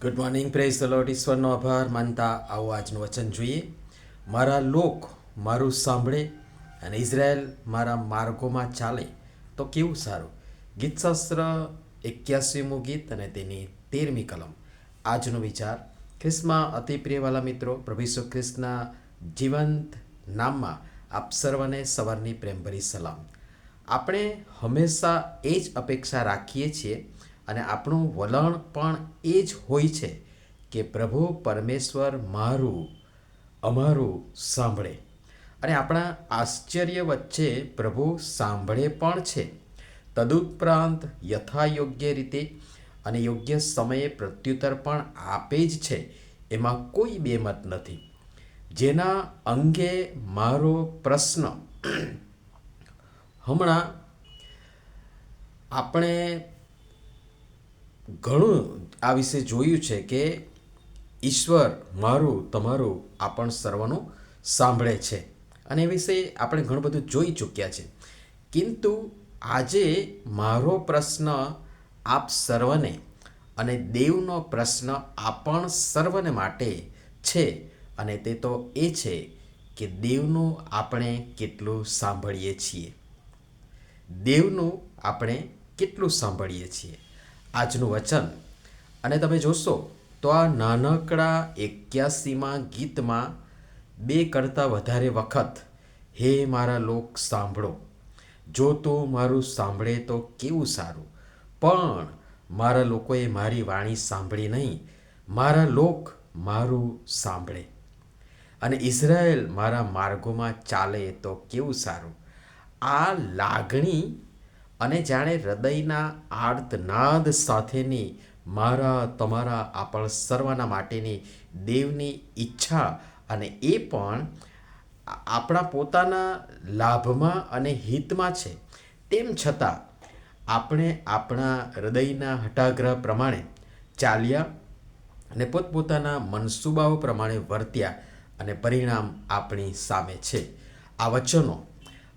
Good morning, praise the lord. ઈશ્વરનો આભાર માનતા આવો આજનું વચન જોઈએ. મારા લોક મારું સાંભળે અને ઇઝરાયલ મારા માર્ગોમાં ચાલે તો કેવું સારું. ગીતશાસ્ત્ર 81મું ગીત અને તેની 13મી કલમ. આજનો વિચાર. ખ્રિસ્તમાં અતિ પ્રિયવાલા મિત્રો, પ્રભુ ઈસુ ખ્રિસ્તના જીવંત નામમાં આપ સર્વને સવારની પ્રેમભરી સલામ. આપણે હંમેશા એ જ અપેક્ષા રાખીએ છીએ અને આપણું વલણ પણ એ જ હોય છે કે પ્રભુ પરમેશ્વર અમારું સાંભળે. અને આપણા આશ્ચર્ય વચ્ચે પ્રભુ સાંભળે પણ છે. તદુપરાંત યથાયોગ્ય રીતે અને યોગ્ય સમયે પ્રત્યુત્તર પણ આપે જ છે. એમાં કોઈ બેમત નથી. જેના અંગે મારો પ્રશ્ન, હમણાં આપણે ઘણું આ વિશે જોયું છે કે ઈશ્વર તમારું આપણ સર્વનું સાંભળે છે અને એ વિશે આપણે ઘણું બધું જોઈ ચૂક્યા છે. કિંતુ આજે મારો પ્રશ્ન આપ સર્વને અને દેવનો પ્રશ્ન આપણ સર્વને માટે છે અને તે તો એ છે કે દેવનું આપણે કેટલું સાંભળીએ છીએ. દેવનું આપણે કેટલું સાંભળીએ છીએ. આજનું વચન અને તમે જોશો તો આ નાનકડા 81માં ગીતમાં 2 કરતાં વધારે વખત હે મારા લોક સાંભળો, જો તું મારું સાંભળે તો કેવું સારું. પણ મારા લોકોએ મારી વાણી સાંભળી નહીં. મારા લોક મારું સાંભળે અને ઇઝરાયલ મારા માર્ગોમાં ચાલે તો કેવું સારું. આ લાગણી અને જાણે હૃદયના આર્તનાદ સાથેની તમારા આપણ સર્વના માટેની દેવની ઈચ્છા, અને એ પણ આપણા પોતાના લાભમાં અને હિતમાં છે. તેમ છતાં આપણે આપણા હૃદયના હઠાગ્રહ પ્રમાણે ચાલ્યા અને પોતપોતાના મનસૂબાઓ પ્રમાણે વર્ત્યા અને પરિણામ આપણી સામે છે. આ વચનો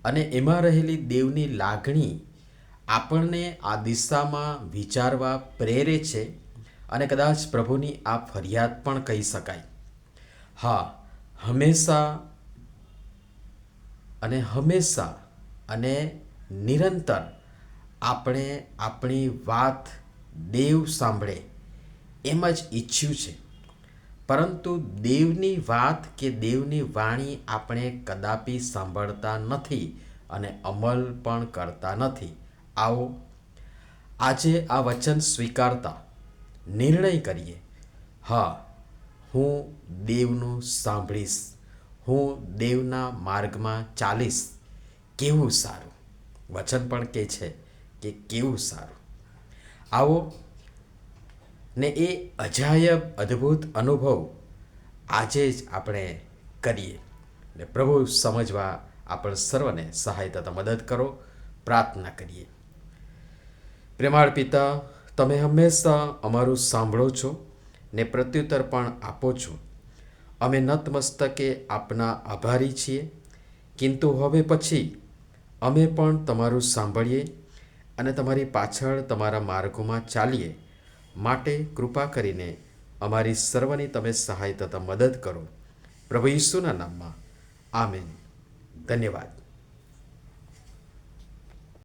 અને એમાં રહેલી દેવની લાગણી આપણને આ દિશામાં વિચારવા પ્રેરે છે અને કદાચ પ્રભુની આ ફરિયાદ પણ કહી શકાય. હા, હંમેશા અને નિરંતર આપણે આપણી વાત દેવ સાંભળે એમ જ ઈચ્છ્યું છે. પરંતુ દેવની વાત કે દેવની વાણી આપણે કદાપી સાંભળતા નથી અને અમલ પણ કરતા નથી. આવો આજે આ વચન સ્વીકારતા નિર્ણય કરીએ. હા, હું દેવનું સાંભળીશ, હું દેવના માર્ગમાં ચાલીશ. કેવું સારું. વચન પણ કહે છે કે કેવું સારું. આવો ને એ અજાયબ અદ્ભુત અનુભવ આજે જ આપણે કરીએ ને પ્રભુ સમજવા આપણ સર્વને સહાય થતા મદદ કરો. પ્રાર્થના કરીએ. પ્રેમાળ પિતા, તમે હંમેશા અમારું સાંભળો છો ને પ્રત્યુત્તર પણ આપો છો. અમે નતમસ્તકે આપના આભારી છીએ. કિંતુ હવે પછી અમે પણ તમારું સાંભળીએ અને તમારી પાછળ તમારા માર્ગોમાં ચાલીએ. માટે કૃપા કરીને અમારી સર્વની તમે સહાય તથા મદદ કરો. પ્રભુ ઈસુના નામમાં આમેન. ધન્યવાદ.